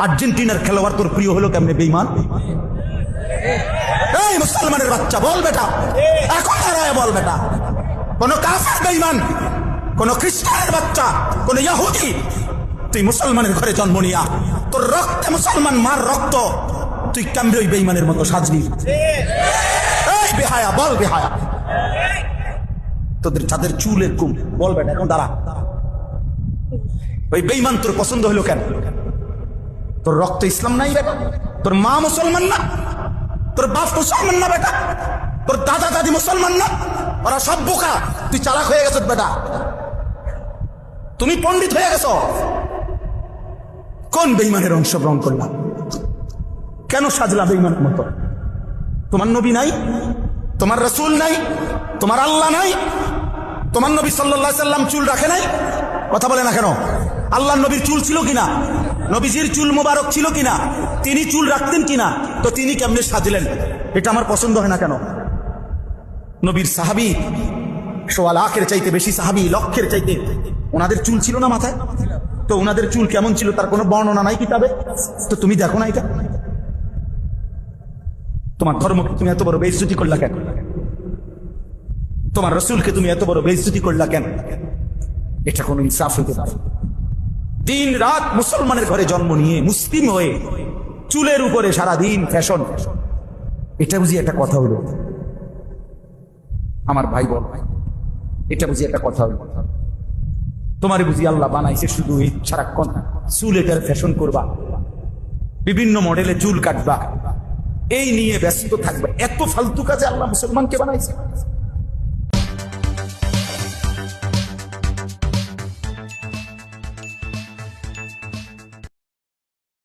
আর্জেন্টিনার খেলোয়াড় তোর প্রিয় হলো কেমনে বেঈমান? এই মুসলমানের বাচ্চা বল বেটা, এখন দাঁড়ায় বল বেটা, কোন কাফের বেঈমান, কোন খ্রিস্টানের বাচ্চা, কোন ইহুদি, তুই মুসলমানের ঘরে জন্ম নিয়া তোর রক্তে মুসলমান মার রক্ত, তুই কেমনে ওই বেঈমানের মতো সাজলি? এই বেহায়া বল বেহায়া, তোদের যাদের চুল এরকম বল বেটা, এখন দাঁড়া। ওই বেঈমান তোর পছন্দ হলো কেন? তোর রক্ত ইসলাম নাই বেটা, তোর মা মুসলমান না, তোর বাপ মুসলমান না বেটা, তোর দাদা দাদি মুসলমান না, ওরা সব বোকা, তুই চালাক হয়ে গেছ বেটা, তুমি পণ্ডিত হয়ে গেছ। কোন বেঈমানের অংশগ্রহণ করলাম? কেন সাজলা বেঈমানের মতো? তোমার নবী নাই, তোমার রাসূল নাই, তোমার আল্লাহ নাই, তোমার নবী সাল্লাল্লাহু আলাইহি সাল্লাম চুল রাখে নাই? কথা বলে না কেন? আল্লাহর নবীর চুল ছিল কিনা? নবীজির চুল মোবারক ছিল কিনা? তিনি চুল রাখতেন কিনা? তো তিনি কেমনে সাজলেন? এটা আমার পছন্দ হয় না কেন? নবীর সাহাবী সোয়া লাখের চাইতে বেশি সাহাবী, লক্ষের চাইতে, ওনাদের চুল ছিল না মাথায়? তো ওনাদের চুল কেমন ছিল তার কোনো বর্ণনা নাই কিতাবে? তো তুমি দেখো না এটা? তোমার ধর্মকে তুমি এত বড় বেইজ্জতি করলা কেন? তোমার রাসূলকে তুমি এত বড় বেইজ্জতি করলা কেন? এটা কোনো ইনসাফ হইতে পারে? দিন রাত মুসলমানের ঘরে জন্ম নিয়ে মুসলিম হয়ে চুলের উপরে সারাদিন ফ্যাশন, এটা বুঝি একটা কথা হলো? আমার ভাই বল, এটা বুঝি একটা কথা হলো? তোমার বুঝি আল্লাহ বানাইছে শুধু এই সারাক্ষণ চুল এটার ফ্যাশন করবা, বিভিন্ন মডেলে চুল কাটবা, এই নিয়ে ব্যস্ত থাকবে? এত ফালতু কাজে আল্লাহ মুসলমানকে বানাইছে?